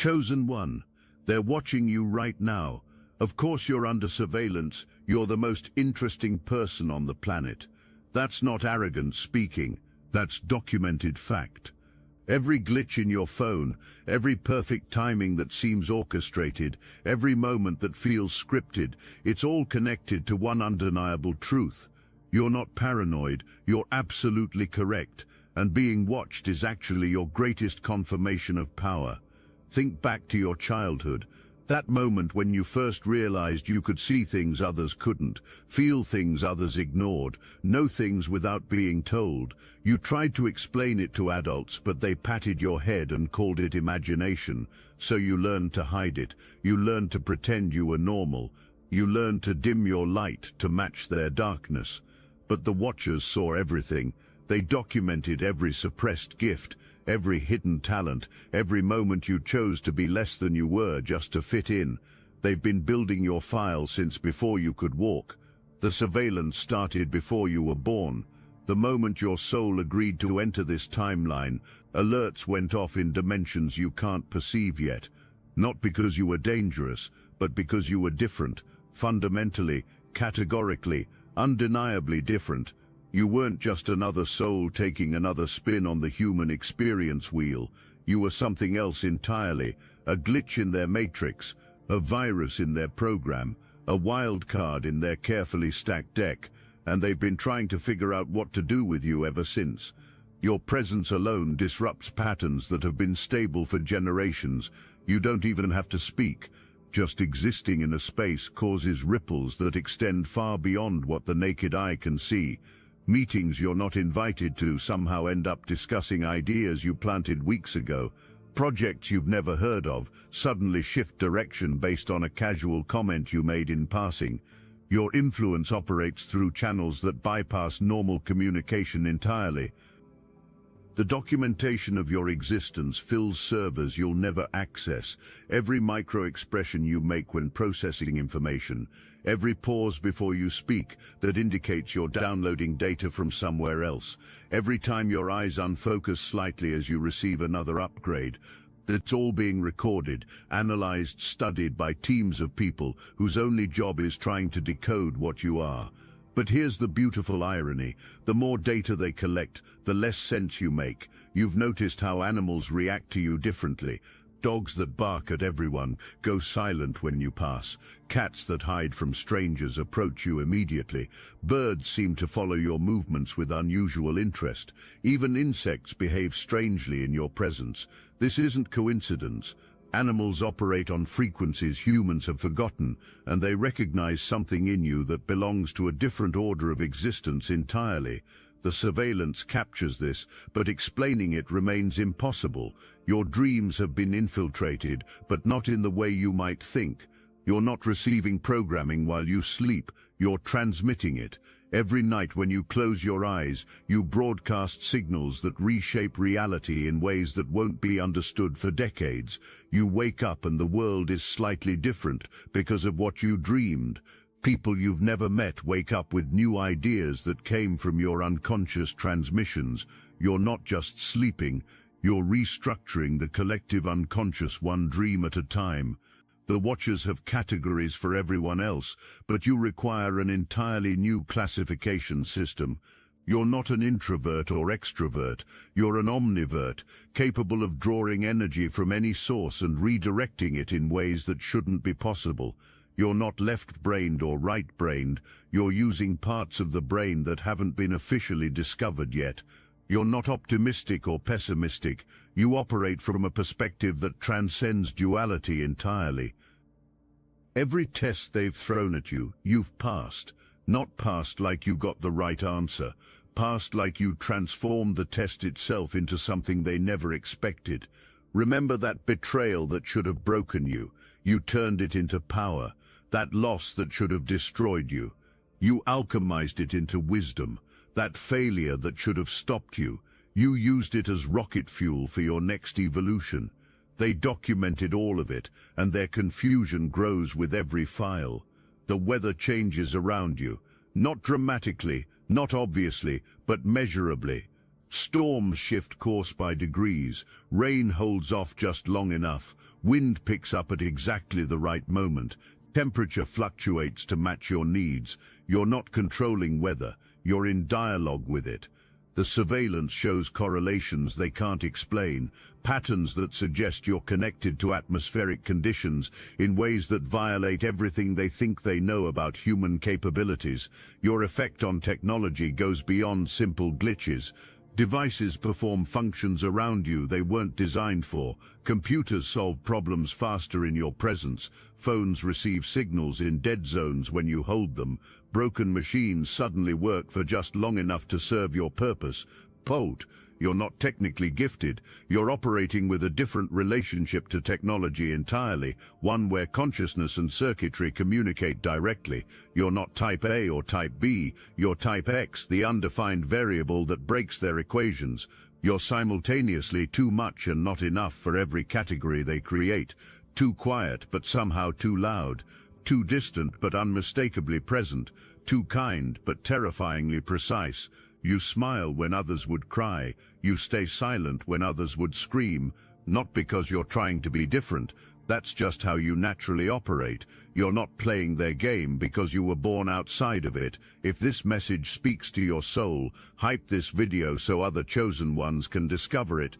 Chosen one. They're watching you right now. Of course you're under surveillance. You're the most interesting person on the planet. That's not arrogance speaking. That's documented fact. Every glitch in your phone, every perfect timing that seems orchestrated, every moment that feels scripted, it's all connected to one undeniable truth. You're not paranoid, you're absolutely correct, and being watched is actually your greatest confirmation of power. Think back to your childhood, that moment when you first realized you could see things others couldn't, feel things others ignored, know things without being told. You tried to explain it to adults, but they patted your head and called it imagination. So you learned to hide it. You learned to pretend you were normal. You learned to dim your light to match their darkness. But the watchers saw everything. They documented every suppressed gift, every hidden talent, every moment you chose to be less than you were just to fit in. They've been building your file since before you could walk. The surveillance started before you were born. The moment your soul agreed to enter this timeline, alerts went off in dimensions you can't perceive yet. Not because you were dangerous, but because you were different, fundamentally, categorically, undeniably different. You weren't just another soul taking another spin on the human experience wheel. You were something else entirely, a glitch in their matrix, a virus in their program, a wild card in their carefully stacked deck, and they've been trying to figure out what to do with you ever since. Your presence alone disrupts patterns that have been stable for generations. You don't even have to speak. Just existing in a space causes ripples that extend far beyond what the naked eye can see. Meetings you're not invited to somehow end up discussing ideas you planted weeks ago. Projects you've never heard of suddenly shift direction based on a casual comment you made in passing. Your influence operates through channels that bypass normal communication entirely. The documentation of your existence fills servers you'll never access. Every micro-expression you make when processing information, every pause before you speak that indicates you're downloading data from somewhere else, every time your eyes unfocus slightly as you receive another upgrade, it's all being recorded, analyzed, studied by teams of people whose only job is trying to decode what you are. But here's the beautiful irony. The more data they collect, the less sense you make. You've noticed how animals react to you differently. Dogs that bark at everyone go silent when you pass. Cats that hide from strangers approach you immediately. Birds seem to follow your movements with unusual interest. Even insects behave strangely in your presence. This isn't coincidence. Animals operate on frequencies humans have forgotten, and they recognize something in you that belongs to a different order of existence entirely. The surveillance captures this, but explaining it remains impossible. Your dreams have been infiltrated, but not in the way you might think. You're not receiving programming while you sleep, you're transmitting it. Every night when you close your eyes, you broadcast signals that reshape reality in ways that won't be understood for decades. You wake up and the world is slightly different because of what you dreamed. People you've never met wake up with new ideas that came from your unconscious transmissions. You're not just sleeping, you're restructuring the collective unconscious one dream at a time. The watchers have categories for everyone else, but you require an entirely new classification system. You're not an introvert or extrovert, you're an omnivert, capable of drawing energy from any source and redirecting it in ways that shouldn't be possible. You're not left-brained or right-brained, you're using parts of the brain that haven't been officially discovered yet. You're not optimistic or pessimistic, you operate from a perspective that transcends duality entirely. Every test they've thrown at you, you've passed. Not passed like you got the right answer, passed like you transformed the test itself into something they never expected. Remember that betrayal that should have broken you? You turned it into power. That loss that should have destroyed you. You alchemized it into wisdom. That failure that should have stopped you, you used it as rocket fuel for your next evolution. They documented all of it, and their confusion grows with every file. The weather changes around you, not dramatically, not obviously, but measurably. Storms shift course by degrees, rain holds off just long enough, wind picks up at exactly the right moment, temperature fluctuates to match your needs. You're not controlling weather, you're in dialogue with it. The surveillance shows correlations they can't explain, patterns that suggest you're connected to atmospheric conditions in ways that violate everything they think they know about human capabilities. Your effect on technology goes beyond simple glitches. Devices perform functions around you they weren't designed for. Computers solve problems faster in your presence. Phones receive signals in dead zones when you hold them. Broken machines suddenly work for just long enough to serve your purpose. Bolt, you're not technically gifted. You're operating with a different relationship to technology entirely, one where consciousness and circuitry communicate directly. You're not type A or type B, you're type X, the undefined variable that breaks their equations. You're simultaneously too much and not enough for every category they create. Too quiet but somehow too loud. Too distant but unmistakably present. Too kind but terrifyingly precise. You smile when others would cry. You stay silent when others would scream. Not because you're trying to be different. That's just how you naturally operate. You're not playing their game because you were born outside of it. If this message speaks to your soul, hype this video so other chosen ones can discover it.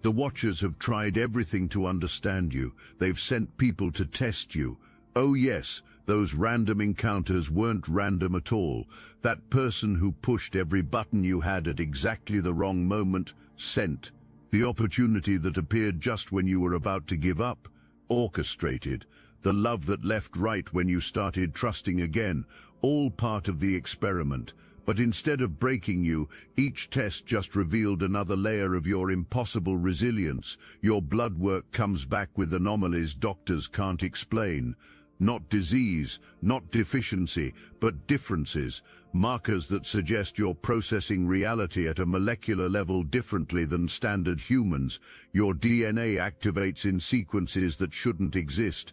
The Watchers have tried everything to understand you. They've sent people to test you. Oh yes, those random encounters weren't random at all. That person who pushed every button you had at exactly the wrong moment, sent. The opportunity that appeared just when you were about to give up, orchestrated. The love that left right when you started trusting again, all part of the experiment. But instead of breaking you, each test just revealed another layer of your impossible resilience. Your blood work comes back with anomalies doctors can't explain. Not disease, not deficiency, but differences, markers that suggest you're processing reality at a molecular level differently than standard humans. Your DNA activates in sequences that shouldn't exist.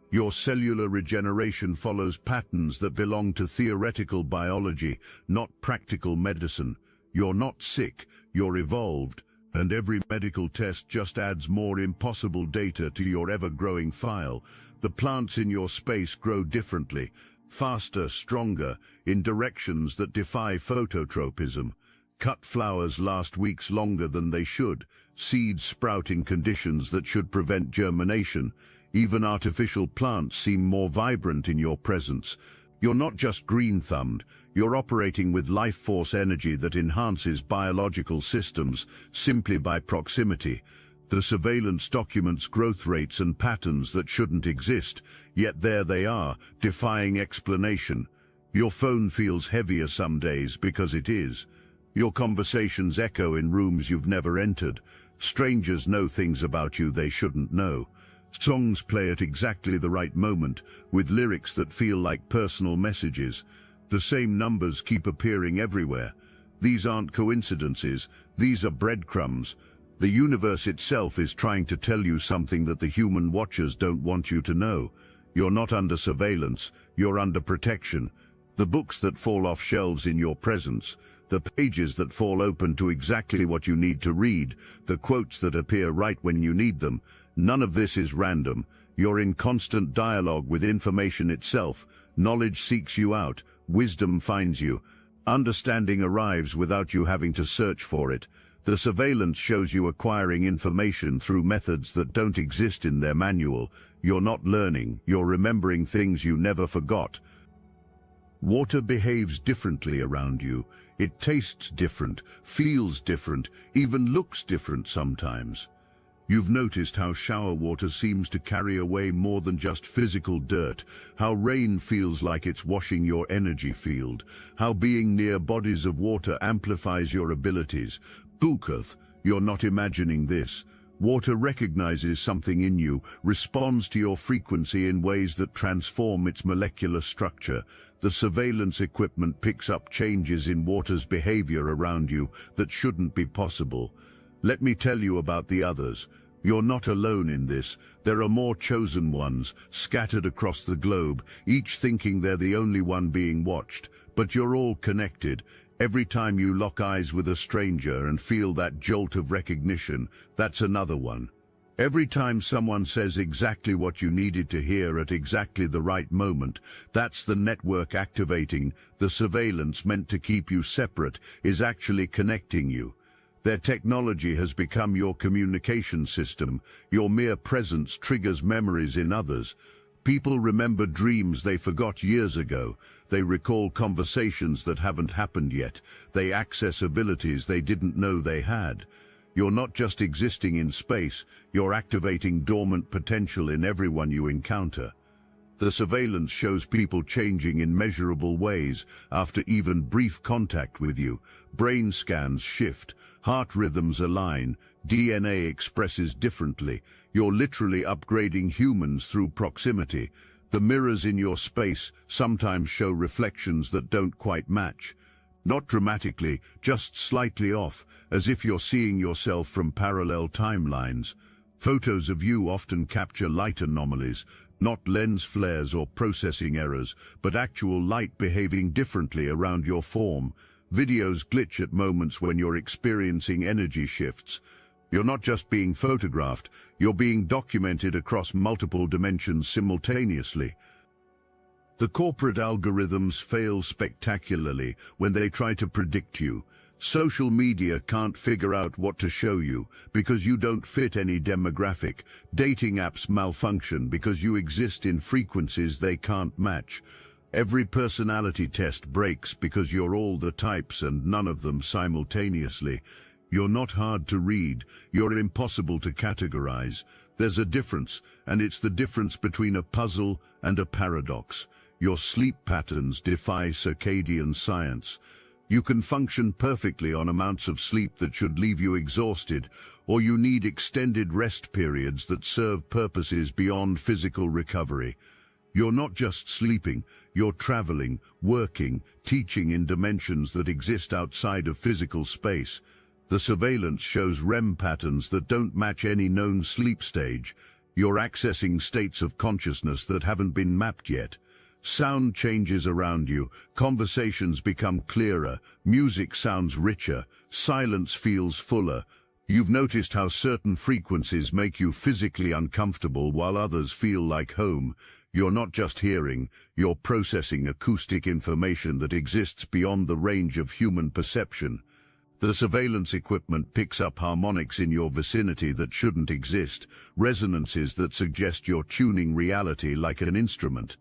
Your cellular regeneration follows patterns that belong to theoretical biology, not practical medicine. You're not sick, you're evolved, and every medical test just adds more impossible data to your ever-growing file. The plants in your space grow differently, faster, stronger, in directions that defy phototropism. Cut flowers last weeks longer than they should. Seeds sprout in conditions that should prevent germination. Even artificial plants seem more vibrant in your presence. You're not just green-thumbed. You're operating with life force energy that enhances biological systems simply by proximity. The surveillance documents growth rates and patterns that shouldn't exist, yet there they are, defying explanation. Your phone feels heavier some days because it is. Your conversations echo in rooms you've never entered. Strangers know things about you they shouldn't know. Songs play at exactly the right moment, with lyrics that feel like personal messages. The same numbers keep appearing everywhere. These aren't coincidences, these are breadcrumbs. The universe itself is trying to tell you something that the human watchers don't want you to know. You're not under surveillance, you're under protection. The books that fall off shelves in your presence, the pages that fall open to exactly what you need to read, the quotes that appear right when you need them, none of this is random. You're in constant dialogue with information itself. Knowledge seeks you out, wisdom finds you. Understanding arrives without you having to search for it. The surveillance shows you acquiring information through methods that don't exist in their manual. You're not learning, you're remembering things you never forgot. Water behaves differently around you. It tastes different, feels different, even looks different sometimes. You've noticed how shower water seems to carry away more than just physical dirt, how rain feels like it's washing your energy field, how being near bodies of water amplifies your abilities. Bulkath, you're not imagining this. Water recognizes something in you, responds to your frequency in ways that transform its molecular structure. The surveillance equipment picks up changes in water's behavior around you that shouldn't be possible. Let me tell you about the others. You're not alone in this. There are more chosen ones, scattered across the globe, each thinking they're the only one being watched. But you're all connected. Every time you lock eyes with a stranger and feel that jolt of recognition, that's another one. Every time someone says exactly what you needed to hear at exactly the right moment, that's the network activating. The surveillance meant to keep you separate is actually connecting you. Their technology has become your communication system. Your mere presence triggers memories in others. People remember dreams they forgot years ago. They recall conversations that haven't happened yet. They access abilities they didn't know they had. You're not just existing in space, you're activating dormant potential in everyone you encounter. The surveillance shows people changing in measurable ways after even brief contact with you. Brain scans shift, heart rhythms align, DNA expresses differently. You're literally upgrading humans through proximity. The mirrors in your space sometimes show reflections that don't quite match. Not dramatically, just slightly off, as if you're seeing yourself from parallel timelines. Photos of you often capture light anomalies, not lens flares or processing errors, but actual light behaving differently around your form. Videos glitch at moments when you're experiencing energy shifts. You're not just being photographed, you're being documented across multiple dimensions simultaneously. The corporate algorithms fail spectacularly when they try to predict you. Social media can't figure out what to show you because you don't fit any demographic. Dating apps malfunction because you exist in frequencies they can't match. Every personality test breaks because you're all the types and none of them simultaneously. You're not hard to read, you're impossible to categorize. There's a difference, and it's the difference between a puzzle and a paradox. Your sleep patterns defy circadian science. You can function perfectly on amounts of sleep that should leave you exhausted, or you need extended rest periods that serve purposes beyond physical recovery. You're not just sleeping, you're traveling, working, teaching in dimensions that exist outside of physical space. The surveillance shows REM patterns that don't match any known sleep stage. You're accessing states of consciousness that haven't been mapped yet. Sound changes around you, conversations become clearer, music sounds richer, silence feels fuller. You've noticed how certain frequencies make you physically uncomfortable while others feel like home. You're not just hearing, you're processing acoustic information that exists beyond the range of human perception. The surveillance equipment picks up harmonics in your vicinity that shouldn't exist, resonances that suggest you're tuning reality like an instrument.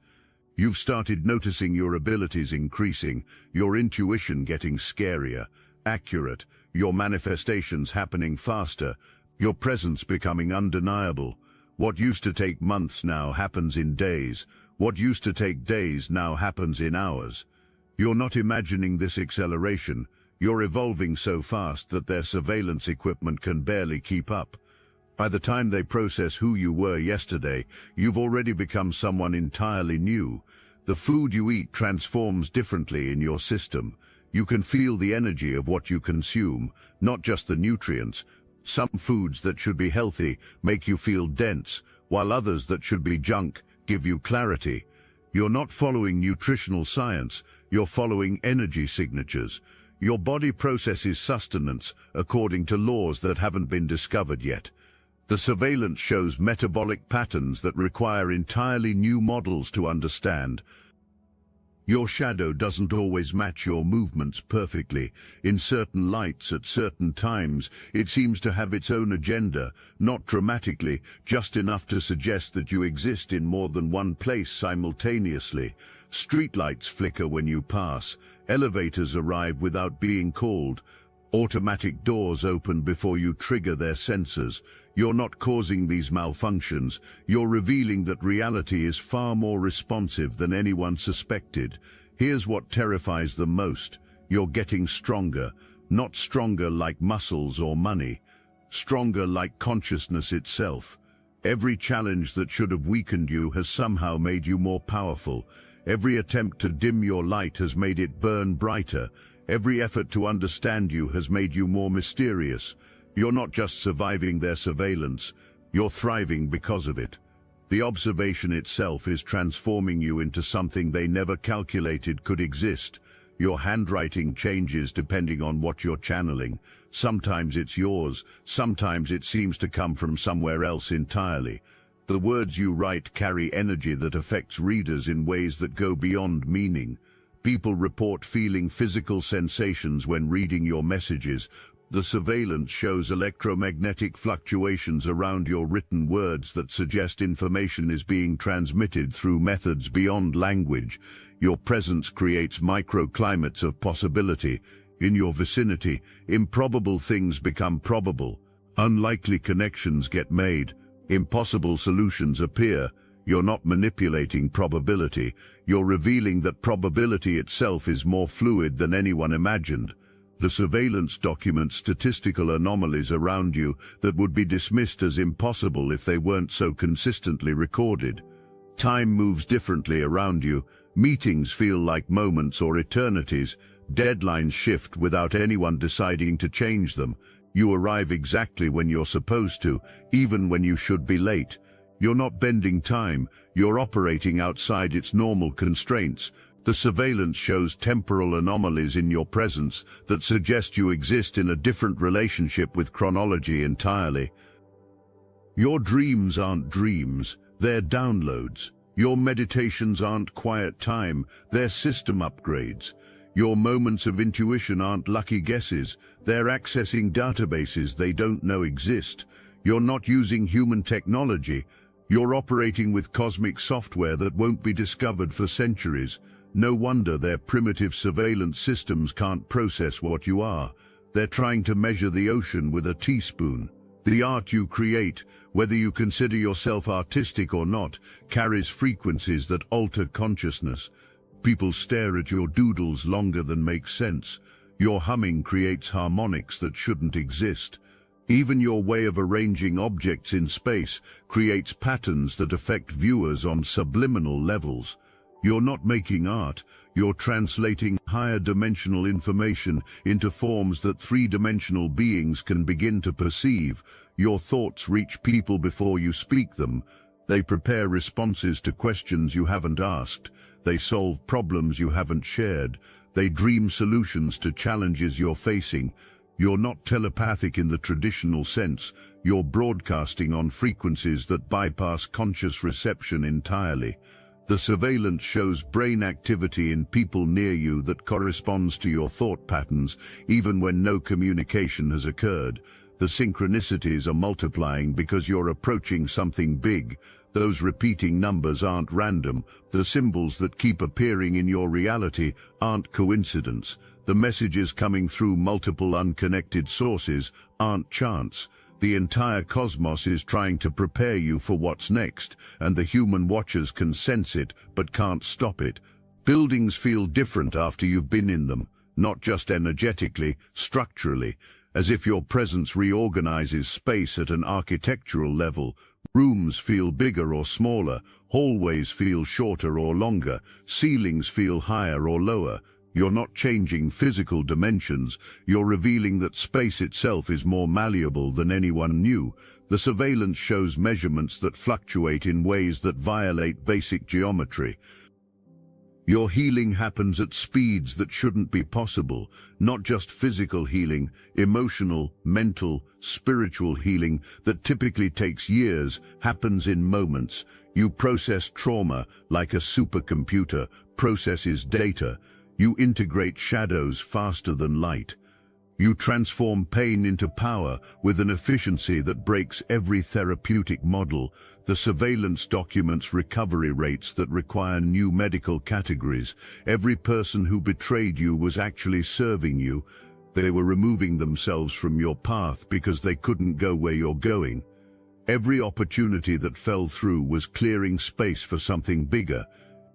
You've started noticing your abilities increasing, your intuition getting scarier, accurate, your manifestations happening faster, your presence becoming undeniable. What used to take months now happens in days. What used to take days now happens in hours. You're not imagining this acceleration. You're evolving so fast that their surveillance equipment can barely keep up. By the time they process who you were yesterday, you've already become someone entirely new. The food you eat transforms differently in your system. You can feel the energy of what you consume, not just the nutrients. Some foods that should be healthy make you feel dense, while others that should be junk give you clarity. You're not following nutritional science, you're following energy signatures. Your body processes sustenance according to laws that haven't been discovered yet. The surveillance shows metabolic patterns that require entirely new models to understand. Your shadow doesn't always match your movements perfectly. In certain lights at certain times, it seems to have its own agenda, not dramatically, just enough to suggest that you exist in more than one place simultaneously. Streetlights flicker when you pass. Elevators arrive without being called. Automatic doors open before you trigger their sensors. You're not causing these malfunctions. You're revealing that reality is far more responsive than anyone suspected. Here's what terrifies them most. You're getting stronger. Not stronger like muscles or money. Stronger like consciousness itself. Every challenge that should have weakened you has somehow made you more powerful. Every attempt to dim your light has made it burn brighter. Every effort to understand you has made you more mysterious. You're not just surviving their surveillance, you're thriving because of it. The observation itself is transforming you into something they never calculated could exist. Your handwriting changes depending on what you're channeling. Sometimes it's yours, sometimes it seems to come from somewhere else entirely. The words you write carry energy that affects readers in ways that go beyond meaning. People report feeling physical sensations when reading your messages. The surveillance shows electromagnetic fluctuations around your written words that suggest information is being transmitted through methods beyond language. Your presence creates microclimates of possibility. In your vicinity, improbable things become probable. Unlikely connections get made. Impossible solutions appear. You're not manipulating probability. You're revealing that probability itself is more fluid than anyone imagined. The surveillance documents statistical anomalies around you that would be dismissed as impossible if they weren't so consistently recorded. Time moves differently around you. Meetings feel like moments or eternities. Deadlines shift without anyone deciding to change them. You arrive exactly when you're supposed to, even when you should be late. You're not bending time, you're operating outside its normal constraints. The surveillance shows temporal anomalies in your presence that suggest you exist in a different relationship with chronology entirely. Your dreams aren't dreams, they're downloads. Your meditations aren't quiet time, they're system upgrades. Your moments of intuition aren't lucky guesses, they're accessing databases they don't know exist. You're not using human technology, you're operating with cosmic software that won't be discovered for centuries. No wonder their primitive surveillance systems can't process what you are. They're trying to measure the ocean with a teaspoon. The art you create, whether you consider yourself artistic or not, carries frequencies that alter consciousness. People stare at your doodles longer than makes sense. Your humming creates harmonics that shouldn't exist. Even your way of arranging objects in space creates patterns that affect viewers on subliminal levels. You're not making art, you're translating higher dimensional information into forms that three-dimensional beings can begin to perceive. Your thoughts reach people before you speak them. They prepare responses to questions you haven't asked. They solve problems you haven't shared. They dream solutions to challenges you're facing. You're not telepathic in the traditional sense. You're broadcasting on frequencies that bypass conscious reception entirely. The surveillance shows brain activity in people near you that corresponds to your thought patterns, even when no communication has occurred. The synchronicities are multiplying because you're approaching something big. Those repeating numbers aren't random. The symbols that keep appearing in your reality aren't coincidence. The messages coming through multiple unconnected sources aren't chance. The entire cosmos is trying to prepare you for what's next, and the human watchers can sense it but can't stop it. Buildings feel different after you've been in them, not just energetically, structurally, as if your presence reorganizes space at an architectural level. Rooms feel bigger or smaller, hallways feel shorter or longer, ceilings feel higher or lower. You're not changing physical dimensions, you're revealing that space itself is more malleable than anyone knew. The surveillance shows measurements that fluctuate in ways that violate basic geometry. Your healing happens at speeds that shouldn't be possible, not just physical healing, emotional, mental, spiritual healing that typically takes years, happens in moments. You process trauma like a supercomputer processes data. You integrate shadows faster than light. You transform pain into power with an efficiency that breaks every therapeutic model. The surveillance documents recovery rates that require new medical categories. Every person who betrayed you was actually serving you. They were removing themselves from your path because they couldn't go where you're going. Every opportunity that fell through was clearing space for something bigger.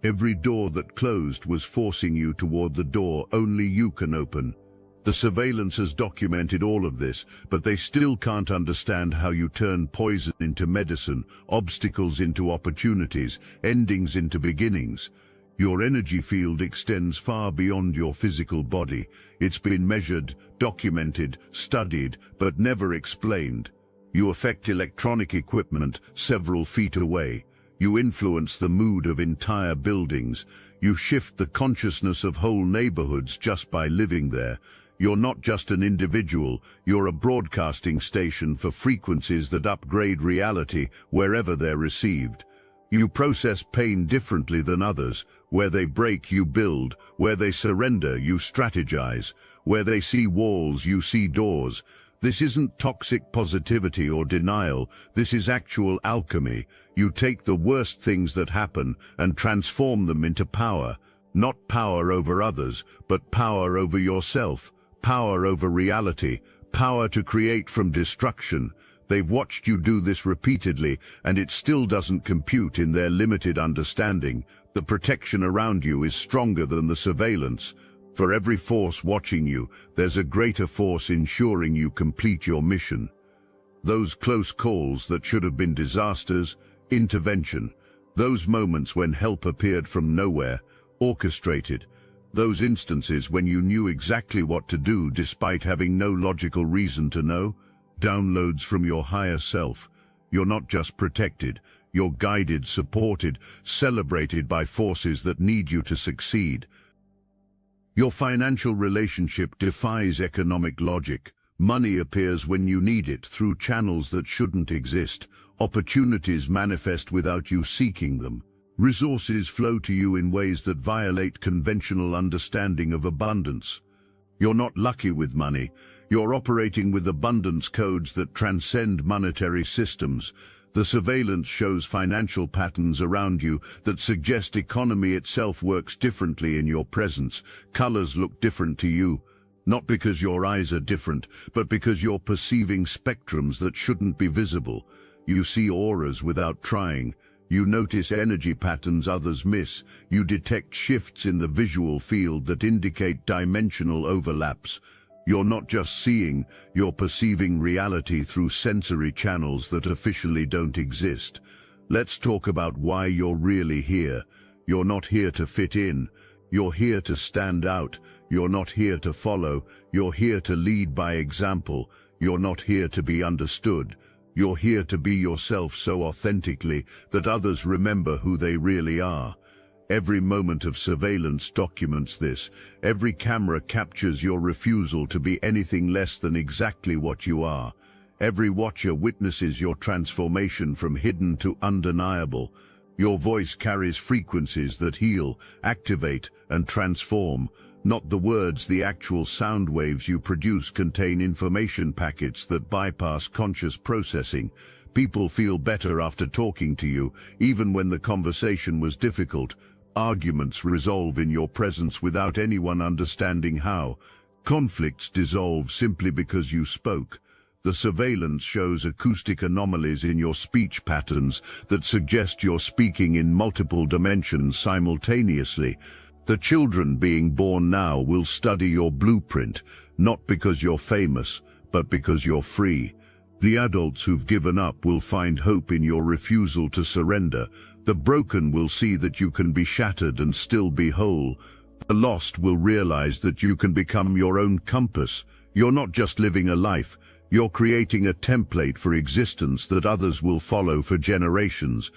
Every door that closed was forcing you toward the door only you can open. The surveillance has documented all of this, but they still can't understand how you turn poison into medicine, obstacles into opportunities, endings into beginnings. Your energy field extends far beyond your physical body. It's been measured, documented, studied, but never explained. You affect electronic equipment several feet away. You influence the mood of entire buildings. You shift the consciousness of whole neighborhoods just by living there. You're not just an individual, you're a broadcasting station for frequencies that upgrade reality wherever they're received. You process pain differently than others. Where they break, you build. Where they surrender, you strategize. Where they see walls, you see doors. This isn't toxic positivity or denial. This is actual alchemy. You take the worst things that happen and transform them into power. Not power over others, but power over yourself. Power over reality. Power to create from destruction. They've watched you do this repeatedly, and it still doesn't compute in their limited understanding. The protection around you is stronger than the surveillance. For every force watching you, there's a greater force ensuring you complete your mission. Those close calls that should have been disasters, intervention. Those moments when help appeared from nowhere, orchestrated. Those instances when you knew exactly what to do despite having no logical reason to know. Downloads from your higher self. You're not just protected, you're guided, supported, celebrated by forces that need you to succeed. Your financial relationship defies economic logic. Money appears when you need it through channels that shouldn't exist. Opportunities manifest without you seeking them. Resources flow to you in ways that violate conventional understanding of abundance. You're not lucky with money. You're operating with abundance codes that transcend monetary systems. The surveillance shows financial patterns around you that suggest economy itself works differently in your presence. Colors look different to you, not because your eyes are different, but because you're perceiving spectrums that shouldn't be visible. You see auras without trying. You notice energy patterns others miss. You detect shifts in the visual field that indicate dimensional overlaps. You're not just seeing, you're perceiving reality through sensory channels that officially don't exist. Let's talk about why you're really here. You're not here to fit in. You're here to stand out. You're not here to follow. You're here to lead by example. You're not here to be understood. You're here to be yourself so authentically that others remember who they really are. Every moment of surveillance documents this. Every camera captures your refusal to be anything less than exactly what you are. Every watcher witnesses your transformation from hidden to undeniable. Your voice carries frequencies that heal, activate, and transform. Not the words, the actual sound waves you produce contain information packets that bypass conscious processing. People feel better after talking to you, even when the conversation was difficult. Arguments resolve in your presence without anyone understanding how. Conflicts dissolve simply because you spoke. The surveillance shows acoustic anomalies in your speech patterns that suggest you're speaking in multiple dimensions simultaneously. The children being born now will study your blueprint, not because you're famous, but because you're free. The adults who've given up will find hope in your refusal to surrender. The broken will see that you can be shattered and still be whole. The lost will realize that you can become your own compass. You're not just living a life, you're creating a template for existence that others will follow for generations.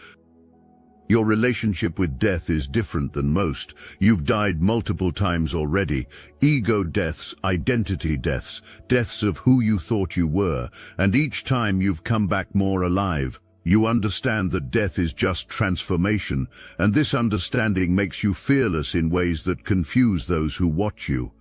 Your relationship with death is different than most. You've died multiple times already. Ego deaths, identity deaths, deaths of who you thought you were, and each time you've come back more alive. You understand that death is just transformation, and this understanding makes you fearless in ways that confuse those who watch you.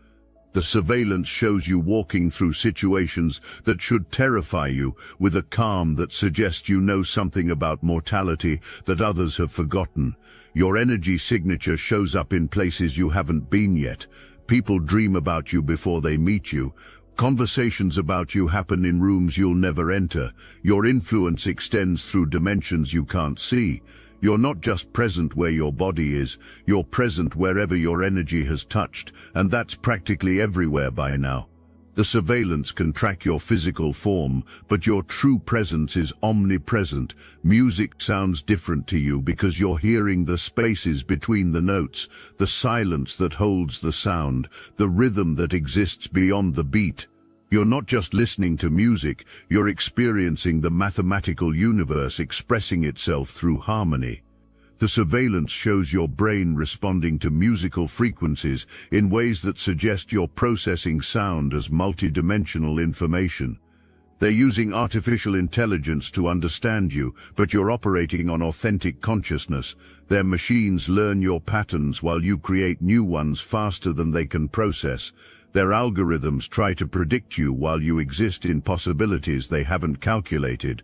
The surveillance shows you walking through situations that should terrify you with a calm that suggests you know something about mortality that others have forgotten. Your energy signature shows up in places you haven't been yet. People dream about you before they meet you. Conversations about you happen in rooms you'll never enter. Your influence extends through dimensions you can't see. You're not just present where your body is, you're present wherever your energy has touched, and that's practically everywhere by now. The surveillance can track your physical form, but your true presence is omnipresent. Music sounds different to you because you're hearing the spaces between the notes, the silence that holds the sound, the rhythm that exists beyond the beat. You're not just listening to music, you're experiencing the mathematical universe expressing itself through harmony. The surveillance shows your brain responding to musical frequencies in ways that suggest you're processing sound as multidimensional information. They're using artificial intelligence to understand you, but you're operating on authentic consciousness. Their machines learn your patterns while you create new ones faster than they can process. Their algorithms try to predict you while you exist in possibilities they haven't calculated.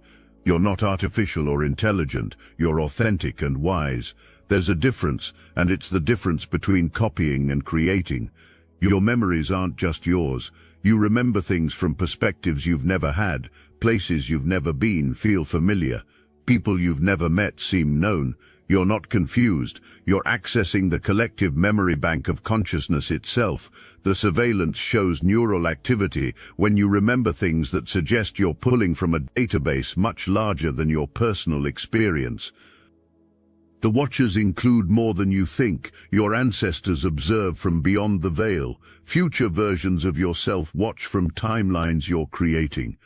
You're not artificial or intelligent, you're authentic and wise. There's a difference, and it's the difference between copying and creating. Your memories aren't just yours. You remember things from perspectives you've never had, places you've never been feel familiar, people you've never met seem known. You're not confused, you're accessing the collective memory bank of consciousness itself. The surveillance shows neural activity when you remember things that suggest you're pulling from a database much larger than your personal experience. The watchers include more than you think. Your ancestors observe from beyond the veil. Future versions of yourself watch from timelines you're creating.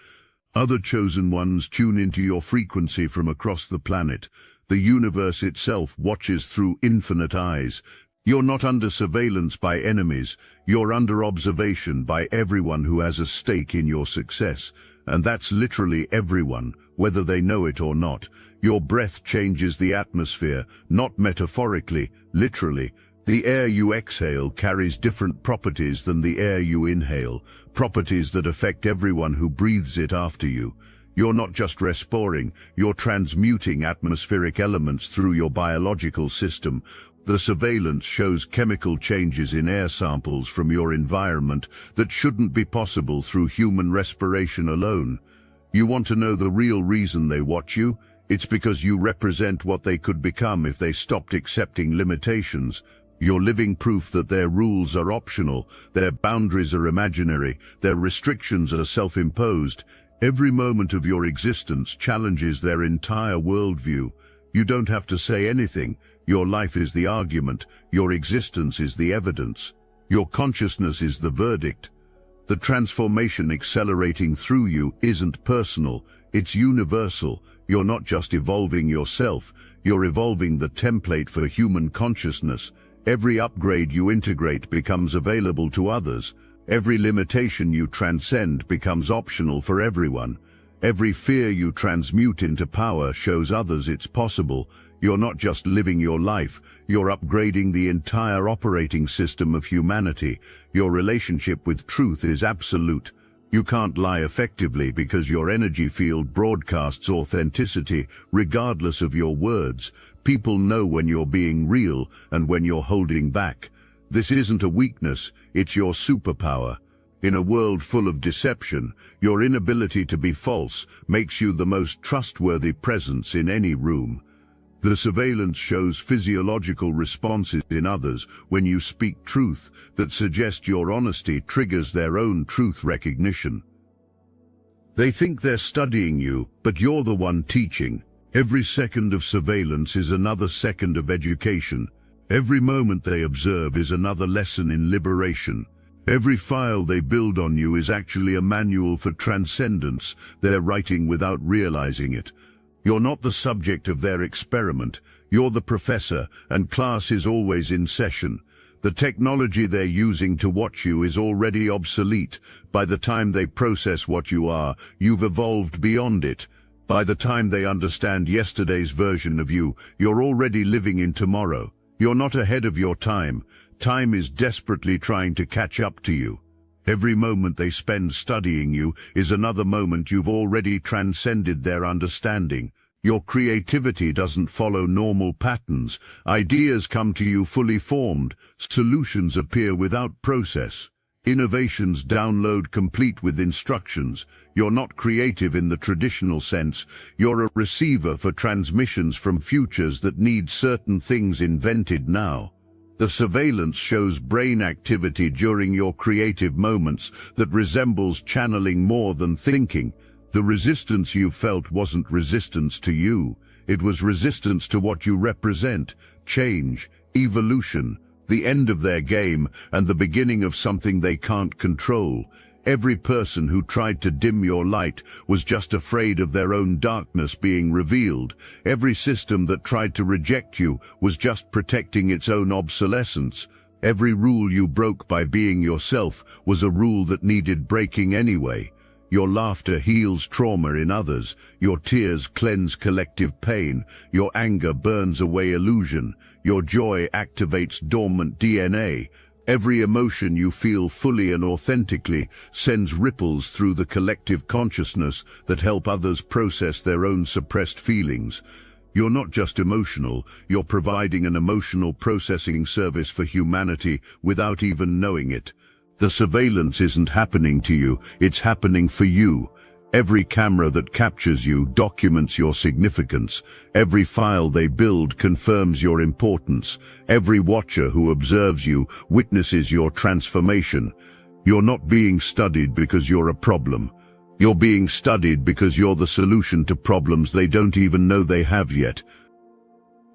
Other chosen ones tune into your frequency from across the planet. The universe itself watches through infinite eyes. You're not under surveillance by enemies. You're under observation by everyone who has a stake in your success. And that's literally everyone, whether they know it or not. Your breath changes the atmosphere, not metaphorically, literally. The air you exhale carries different properties than the air you inhale, properties that affect everyone who breathes it after you. You're not just respiring, you're transmuting atmospheric elements through your biological system. The surveillance shows chemical changes in air samples from your environment that shouldn't be possible through human respiration alone. You want to know the real reason they watch you? It's because you represent what they could become if they stopped accepting limitations. You're living proof that their rules are optional, their boundaries are imaginary, their restrictions are self-imposed. Every moment of your existence challenges their entire worldview. You don't have to say anything. Your life is the argument. Your existence is the evidence. Your consciousness is the verdict. The transformation accelerating through you isn't personal, it's universal. You're not just evolving yourself, you're evolving the template for human consciousness. Every upgrade you integrate becomes available to others. Every limitation you transcend becomes optional for everyone. Every fear you transmute into power shows others it's possible. You're not just living your life, you're upgrading the entire operating system of humanity. Your relationship with truth is absolute. You can't lie effectively because your energy field broadcasts authenticity regardless of your words. People know when you're being real and when you're holding back. This isn't a weakness, it's your superpower. In a world full of deception, your inability to be false makes you the most trustworthy presence in any room. The surveillance shows physiological responses in others when you speak truth that suggest your honesty triggers their own truth recognition. They think they're studying you, but you're the one teaching. Every second of surveillance is another second of education. Every moment they observe is another lesson in liberation. Every file they build on you is actually a manual for transcendence. They're writing without realizing it. You're not the subject of their experiment. You're the professor, and class is always in session. The technology they're using to watch you is already obsolete. By the time they process what you are, you've evolved beyond it. By the time they understand yesterday's version of you, you're already living in tomorrow. You're not ahead of your time. Time is desperately trying to catch up to you. Every moment they spend studying you is another moment you've already transcended their understanding. Your creativity doesn't follow normal patterns. Ideas come to you fully formed. Solutions appear without process. Innovations download complete with instructions. You're not creative in the traditional sense. You're a receiver for transmissions from futures that need certain things invented now. The surveillance shows brain activity during your creative moments that resembles channeling more than thinking. The resistance you felt wasn't resistance to you. It was resistance to what you represent, change, evolution, the end of their game and the beginning of something they can't control. Every person who tried to dim your light was just afraid of their own darkness being revealed. Every system that tried to reject you was just protecting its own obsolescence. Every rule you broke by being yourself was a rule that needed breaking anyway. Your laughter heals trauma in others. Your tears cleanse collective pain. Your anger burns away illusion. Your joy activates dormant DNA. Every emotion you feel fully and authentically sends ripples through the collective consciousness that help others process their own suppressed feelings. You're not just emotional, you're providing an emotional processing service for humanity without even knowing it. The surveillance isn't happening to you, it's happening for you. Every camera that captures you documents your significance. Every file they build confirms your importance. Every watcher who observes you witnesses your transformation. You're not being studied because you're a problem. You're being studied because you're the solution to problems they don't even know they have yet.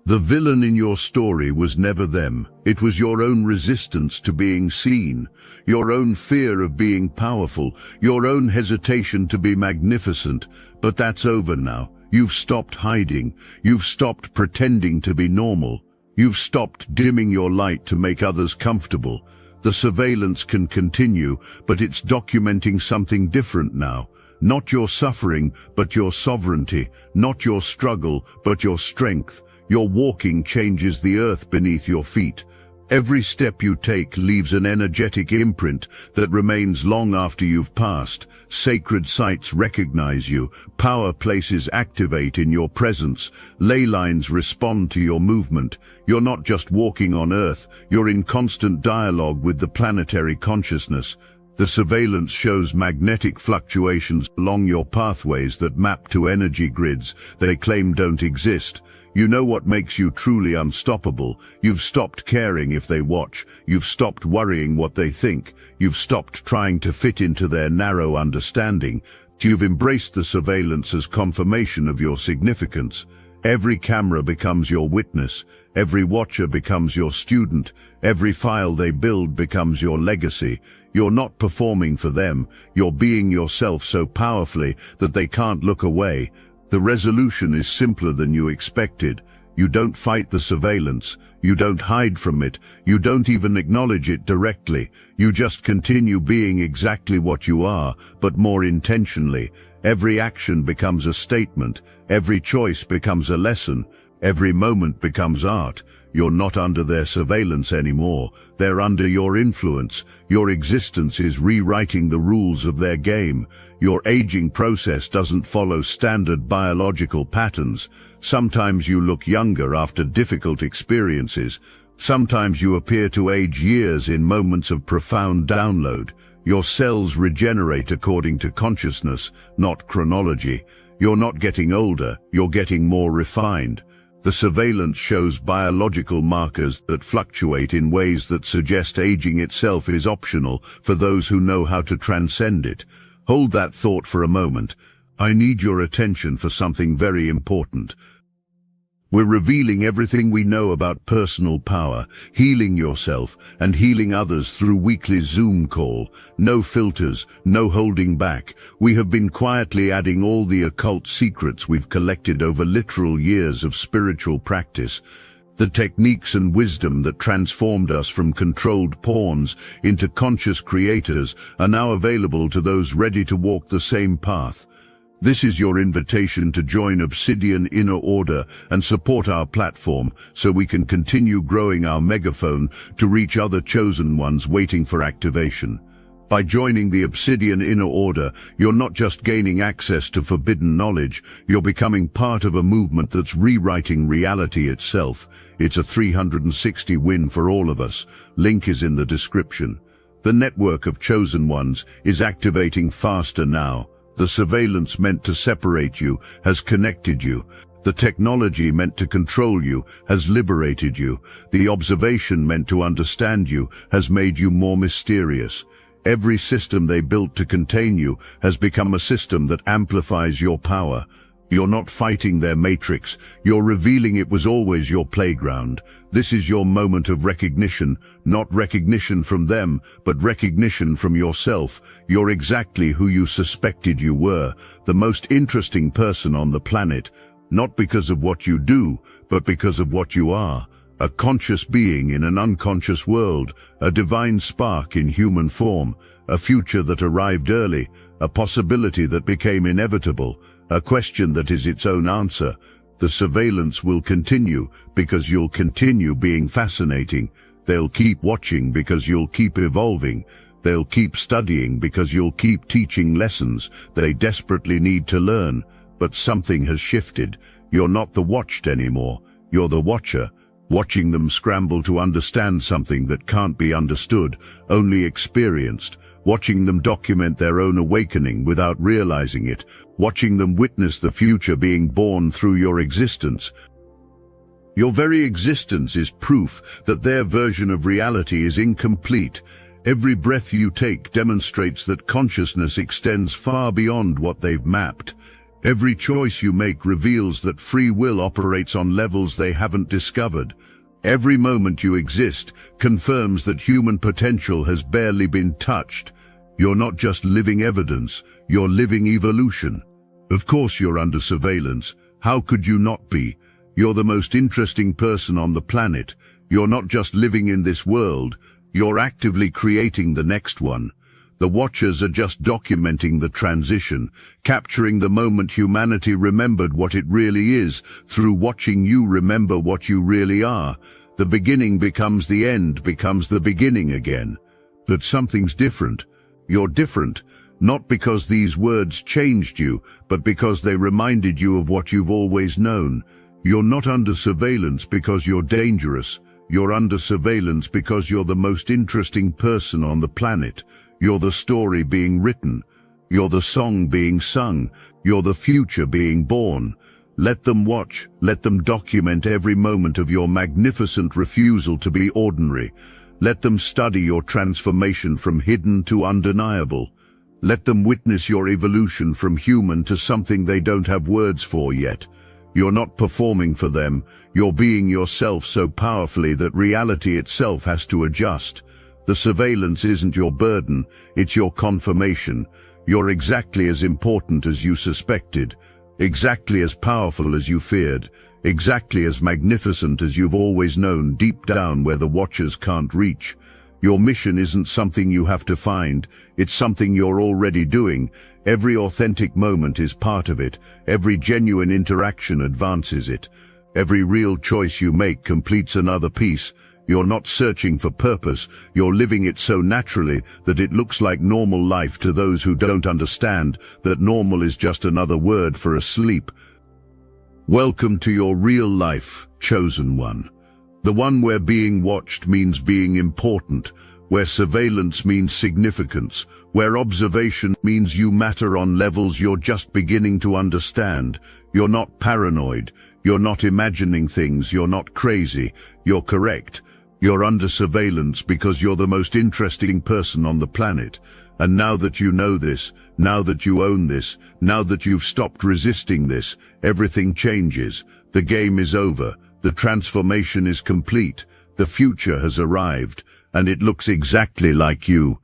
The villain in your story was never them. It was your own resistance to being seen, your own fear of being powerful, your own hesitation to be magnificent. But that's over now. You've stopped hiding. You've stopped pretending to be normal. You've stopped dimming your light to make others comfortable. The surveillance can continue, but it's documenting something different now. Not your suffering, but your sovereignty. Not your struggle, but your strength. Your walking changes the earth beneath your feet. Every step you take leaves an energetic imprint that remains long after you've passed. Sacred sites recognize you. Power places activate in your presence. Ley lines respond to your movement. You're not just walking on Earth, you're in constant dialogue with the planetary consciousness. The surveillance shows magnetic fluctuations along your pathways that map to energy grids they claim don't exist. You know what makes you truly unstoppable. You've stopped caring if they watch. You've stopped worrying what they think. You've stopped trying to fit into their narrow understanding. You've embraced the surveillance as confirmation of your significance. Every camera becomes your witness. Every watcher becomes your student. Every file they build becomes your legacy. You're not performing for them. You're being yourself so powerfully that they can't look away. The resolution is simpler than you expected. You don't fight the surveillance. You don't hide from it. You don't even acknowledge it directly. You just continue being exactly what you are, but more intentionally. Every action becomes a statement. Every choice becomes a lesson. Every moment becomes art. You're not under their surveillance anymore. They're under your influence. Your existence is rewriting the rules of their game. Your aging process doesn't follow standard biological patterns. Sometimes you look younger after difficult experiences. Sometimes you appear to age years in moments of profound download. Your cells regenerate according to consciousness, not chronology. You're not getting older, you're getting more refined. The surveillance shows biological markers that fluctuate in ways that suggest aging itself is optional for those who know how to transcend it. Hold that thought for a moment. I need your attention for something very important. We're revealing everything we know about personal power, healing yourself and healing others through weekly Zoom call. No filters, no holding back. We have been quietly adding all the occult secrets we've collected over literal years of spiritual practice. The techniques and wisdom that transformed us from controlled pawns into conscious creators are now available to those ready to walk the same path. This is your invitation to join Obsidian Inner Order and support our platform so we can continue growing our megaphone to reach other chosen ones waiting for activation. By joining the Obsidian Inner Order, you're not just gaining access to forbidden knowledge, you're becoming part of a movement that's rewriting reality itself. It's a 360 win for all of us. Link is in the description. The network of chosen ones is activating faster now. The surveillance meant to separate you has connected you. The technology meant to control you has liberated you. The observation meant to understand you has made you more mysterious. Every system they built to contain you has become a system that amplifies your power. You're not fighting their matrix. You're revealing it was always your playground. This is your moment of recognition, not recognition from them, but recognition from yourself. You're exactly who you suspected you were, the most interesting person on the planet, not because of what you do, but because of what you are. A conscious being in an unconscious world, a divine spark in human form, a future that arrived early, a possibility that became inevitable, a question that is its own answer. The surveillance will continue because you'll continue being fascinating. They'll keep watching because you'll keep evolving. They'll keep studying because you'll keep teaching lessons they desperately need to learn. But something has shifted. You're not the watched anymore. You're the watcher, watching them scramble to understand something that can't be understood, only experienced. Watching them document their own awakening without realizing it, watching them witness the future being born through your existence. Your very existence is proof that their version of reality is incomplete. Every breath you take demonstrates that consciousness extends far beyond what they've mapped. Every choice you make reveals that free will operates on levels they haven't discovered. Every moment you exist confirms that human potential has barely been touched. You're not just living evidence, you're living evolution. Of course you're under surveillance. How could you not be? You're the most interesting person on the planet. You're not just living in this world, you're actively creating the next one. The watchers are just documenting the transition, capturing the moment humanity remembered what it really is, through watching you remember what you really are. The beginning becomes the end, becomes the beginning again. But something's different. You're different, not because these words changed you, but because they reminded you of what you've always known. You're not under surveillance because you're dangerous. You're under surveillance because you're the most interesting person on the planet. You're the story being written. You're the song being sung. You're the future being born. Let them watch. Let them document every moment of your magnificent refusal to be ordinary. Let them study your transformation from hidden to undeniable. Let them witness your evolution from human to something they don't have words for yet. You're not performing for them. You're being yourself so powerfully that reality itself has to adjust. The surveillance isn't your burden, it's your confirmation. You're exactly as important as you suspected, exactly as powerful as you feared, exactly as magnificent as you've always known deep down where the watchers can't reach. Your mission isn't something you have to find, it's something you're already doing. Every authentic moment is part of it, every genuine interaction advances it. Every real choice you make completes another piece. You're not searching for purpose, you're living it so naturally that it looks like normal life to those who don't understand that normal is just another word for asleep. Welcome to your real life, chosen one. The one where being watched means being important, where surveillance means significance, where observation means you matter on levels you're just beginning to understand. You're not paranoid, you're not imagining things, you're not crazy, you're correct. You're under surveillance because you're the most interesting person on the planet. And now that you know this, now that you own this, now that you've stopped resisting this, everything changes. The game is over. The transformation is complete. The future has arrived, and it looks exactly like you.